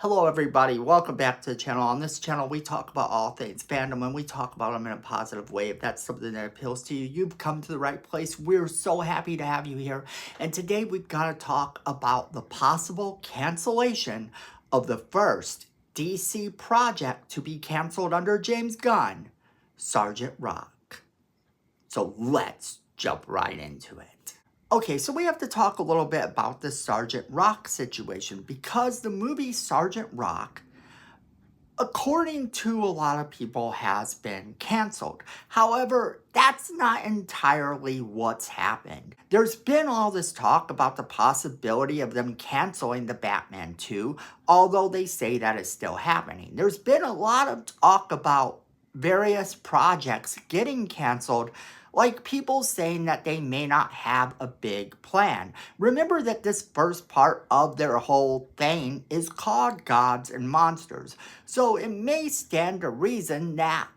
Hello everybody, welcome back to the channel. On this channel we talk about all things fandom and we talk about them in a positive way. If that's something that appeals to you, you've come to the right place. We're so happy to have you here. And today we've got to talk about the possible cancellation of the first DC project to be canceled under James Gunn, Sgt.Rock. So let's jump right into it. Okay, so we have to talk a little bit about the Sgt.Rock situation because the movie Sgt.Rock, according to a lot of people, has been canceled. However, that's not entirely what's happened. There's been all this talk about the possibility of them canceling the Batman 2, although they say that is still happening. There's been a lot of talk about various projects getting canceled, like people saying that they may not have a big plan. Remember that this first part of their whole thing is called Gods and Monsters, so it may stand to reason that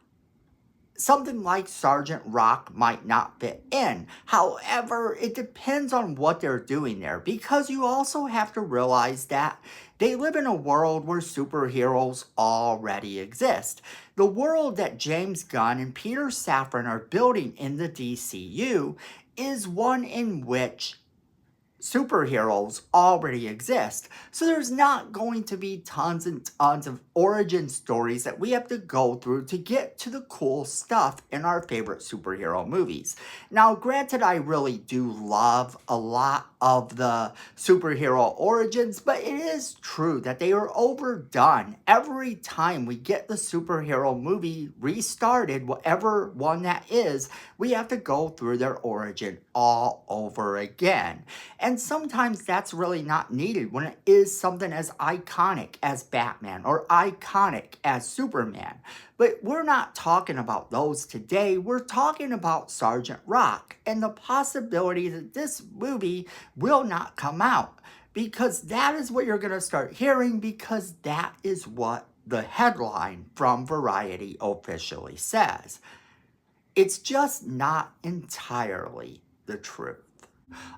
something like Sgt.Rock might not fit in. However, it depends on what they're doing there, because you also have to realize that they live in a world where superheroes already exist. The world that James Gunn and Peter Safran are building in the DCU is one in which superheroes already exist. So there's not going to be tons and tons of origin stories that we have to go through to get to the cool stuff in our favorite superhero movies. Now, granted, I really do love a lot of the superhero origins, but it is true that they are overdone. Every time we get the superhero movie restarted, whatever one that is, we have to go through their origin all over again. And sometimes that's really not needed when it is something as iconic as Batman or iconic as Superman. But we're not talking about those today. We're talking about Sgt.Rock and the possibility that this movie will not come out, because that is what you're going to start hearing, because that is what the headline from Variety officially says. It's just not entirely the truth.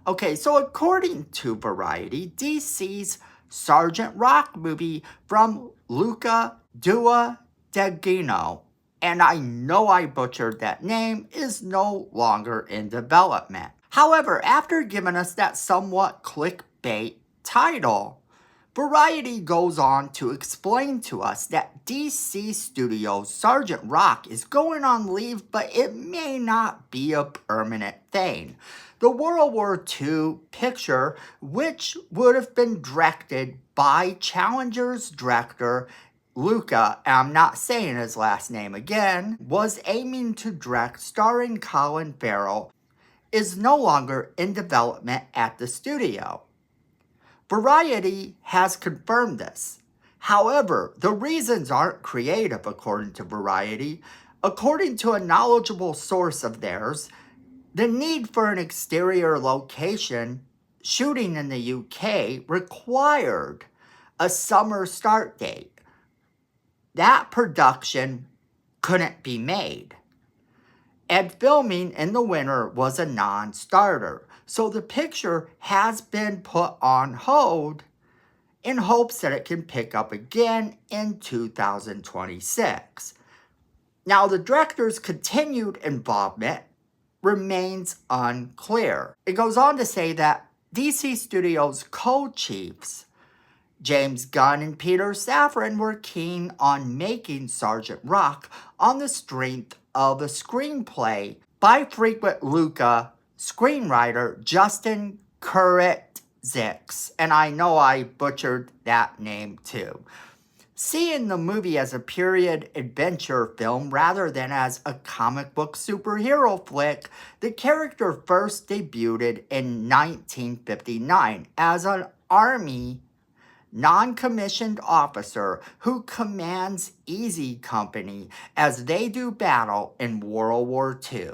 Okay, so according to Variety, DC's Sgt.Rock movie from Luca Guadagnino, and I know I butchered that name, is no longer in development. However, after giving us that somewhat clickbait title, Variety goes on to explain to us that DC Studios' Sgt.Rock is going on leave, but it may not be a permanent thing. The World War II picture, which would have been directed by Challenger's director Luca, and I'm not saying his last name again, was aiming to direct starring Colin Farrell, is no longer in development at the studio. Variety has confirmed this. However, the reasons aren't creative, according to Variety. According to a knowledgeable source of theirs, the need for an exterior location shooting in the UK required a summer start date. That production couldn't be made, and filming in the winter was a non-starter. So the picture has been put on hold in hopes that it can pick up again in 2026. Now, the director's continued involvement remains unclear. It goes on to say that DC Studios co-chiefs James Gunn and Peter Safran were keen on making Sgt.Rock on the strength of a screenplay by frequent Luca screenwriter Justin Kurtzix, and I know I butchered that name too. Seeing the movie as a period adventure film rather than as a comic book superhero flick, the character first debuted in 1959 as an Army non-commissioned officer who commands Easy Company as they do battle in World War II.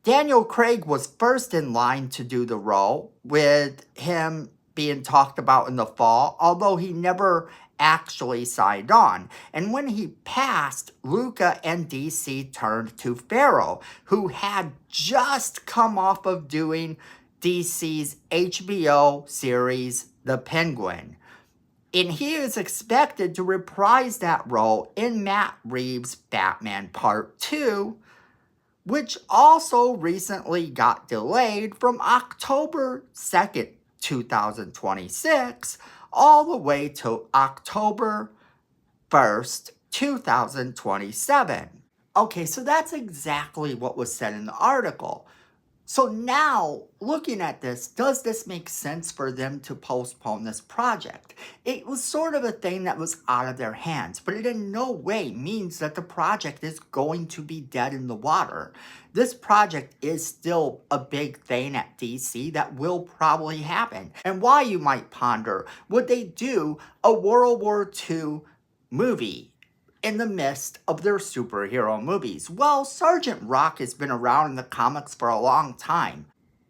Daniel Craig was first in line to do the role, with him being talked about in the fall, although he never actually signed on. And when he passed, Luca and DC turned to Farrell, who had just come off of doing DC's HBO series, The Penguin. And he is expected to reprise that role in Matt Reeves' Batman Part 2, which also recently got delayed from October 2nd, 2026, all the way to October 1st, 2027. Okay, so that's exactly what was said in the article. So now, looking at this, does this make sense for them to postpone this project? It was sort of a thing that was out of their hands, but it in no way means that the project is going to be dead in the water. This project is still a big thing at DC that will probably happen. And why, you might ponder, would they do a World War II movie in the midst of their superhero movies? Well, Sgt.Rock has been around in the comics for a long time,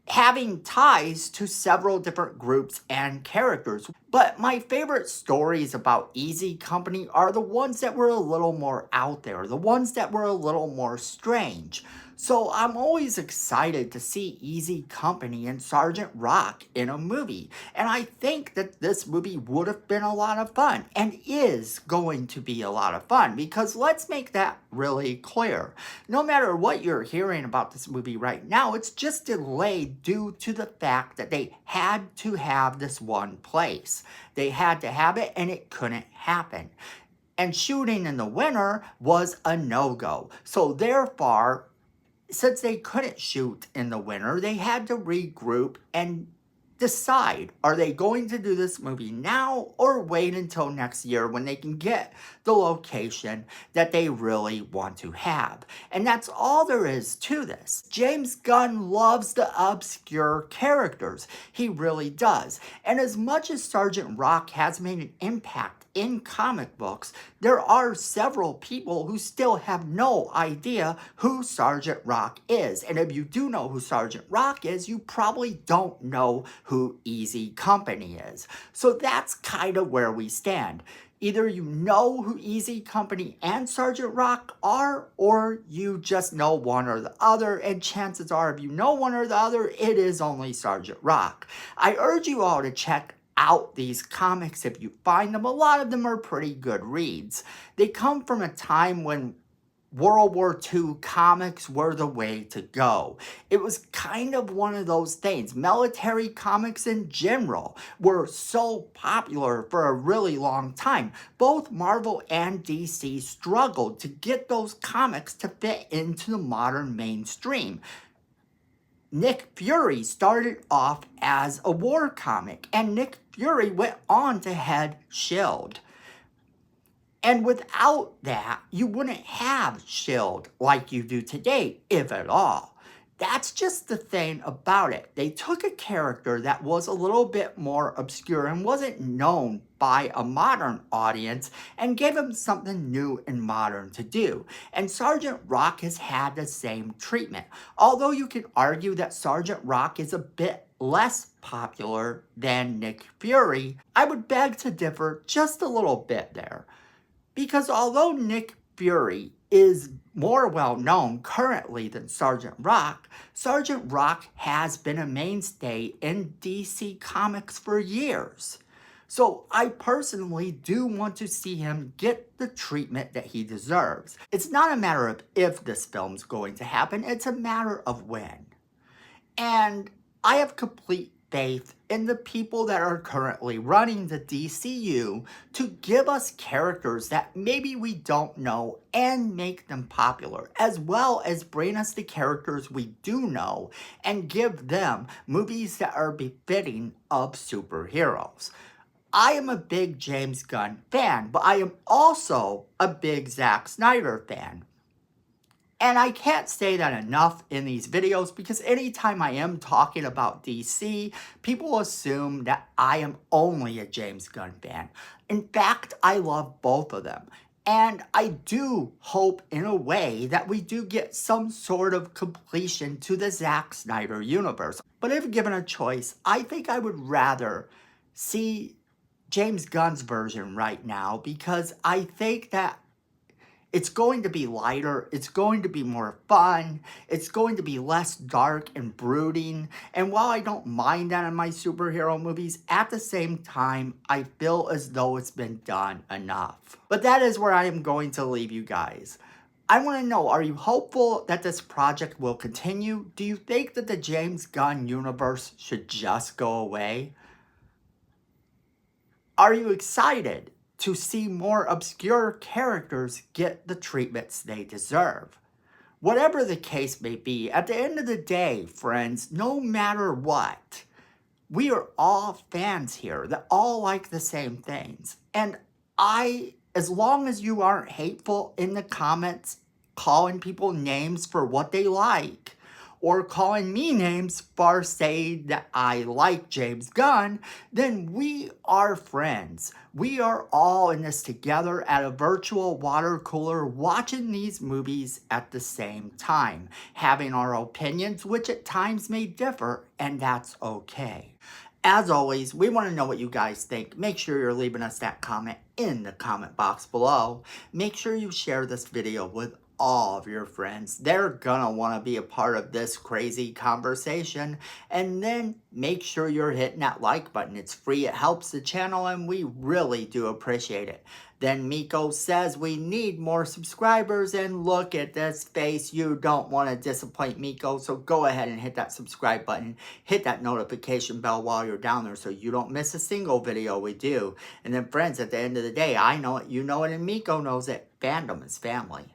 having ties to several different groups and characters. But my favorite stories about Easy Company are the ones that were a little more out there, the ones that were a little more strange. So I'm always excited to see Easy Company and Sgt.Rock in a movie. And I think that this movie would have been a lot of fun, and is going to be a lot of fun, because let's make that really clear. No matter what you're hearing about this movie right now, it's just delayed due to the fact that they had to have this one place. They had to have it, and it couldn't happen. And shooting in the winter was a no-go. So therefore, since they couldn't shoot in the winter, they had to regroup and decide, are they going to do this movie now or wait until next year when they can get the location that they really want to have? And that's all there is to this. James Gunn loves the obscure characters. He really does. And as much as Sgt.Rock has made an impact in comic books, there are several people who still have no idea who Sgt.Rock is. And if you do know who Sgt.Rock is, you probably don't know who Easy Company is. So that's kind of where we stand. Either you know who Easy Company and Sgt.Rock are, or you just know one or the other, and chances are if you know one or the other, it is only Sgt.Rock. I urge you all to check out these comics if you find them. A lot of them are pretty good reads. They come from a time when World War II comics were the way to go. It was kind of one of those things. Military comics in general were so popular for a really long time. Both Marvel and DC struggled to get those comics to fit into the modern mainstream. Nick Fury started off as a war comic, and Nick Fury went on to head S.H.I.E.L.D. And without that, you wouldn't have S.H.I.E.L.D. like you do today, if at all. That's just the thing about it. They took a character that was a little bit more obscure and wasn't known by a modern audience and gave him something new and modern to do. And Sgt.Rock has had the same treatment. Although you could argue that Sgt.Rock is a bit less popular than Nick Fury, I would beg to differ just a little bit there. Because although Nick Fury is more well known currently than Sgt.Rock, Sgt.Rock has been a mainstay in DC Comics for years. So I personally do want to see him get the treatment that he deserves. It's not a matter of if this film's going to happen, it's a matter of when. And I have complete faith in the people that are currently running the DCU to give us characters that maybe we don't know and make them popular, as well as bring us the characters we do know and give them movies that are befitting of superheroes. I am a big James Gunn fan, but I am also a big Zack Snyder fan. And I can't say that enough in these videos, because anytime I am talking about DC, people assume that I am only a James Gunn fan. In fact, I love both of them. And I do hope in a way that we do get some sort of completion to the Zack Snyder universe. But if given a choice, I think I would rather see James Gunn's version right now, because I think that It's going to be lighter, it's going to be more fun, it's going to be less dark and brooding, and while I don't mind that in my superhero movies, at the same time, I feel as though it's been done enough. But that is where I am going to leave you guys. I want to know, are you hopeful that this project will continue? Do you think that the James Gunn universe should just go away? Are you excited to see more obscure characters get the treatments they deserve? Whatever the case may be, at the end of the day, friends, no matter what, we are all fans here that all like the same things. And as long as you aren't hateful in the comments, calling people names for what they like, or calling me names for saying that I like James Gunn, then we are friends. We are all in this together at a virtual water cooler watching these movies at the same time, having our opinions, which at times may differ, and that's okay. As always, we want to know what you guys think. Make sure you're leaving us that comment in the comment box below. Make sure you share this video with all of your friends. They're gonna want to be a part of this crazy conversation. And then make sure you're hitting that like button. It's free, it helps the channel, and we really do appreciate it. Then Miko says we need more subscribers, and look at this face. You don't want to disappoint Miko, so go ahead and hit that subscribe button. Hit that notification bell while you're down there so you don't miss a single video we do. And then friends, at the end of the day, I know it, you know it, and Miko knows it. Fandom is family.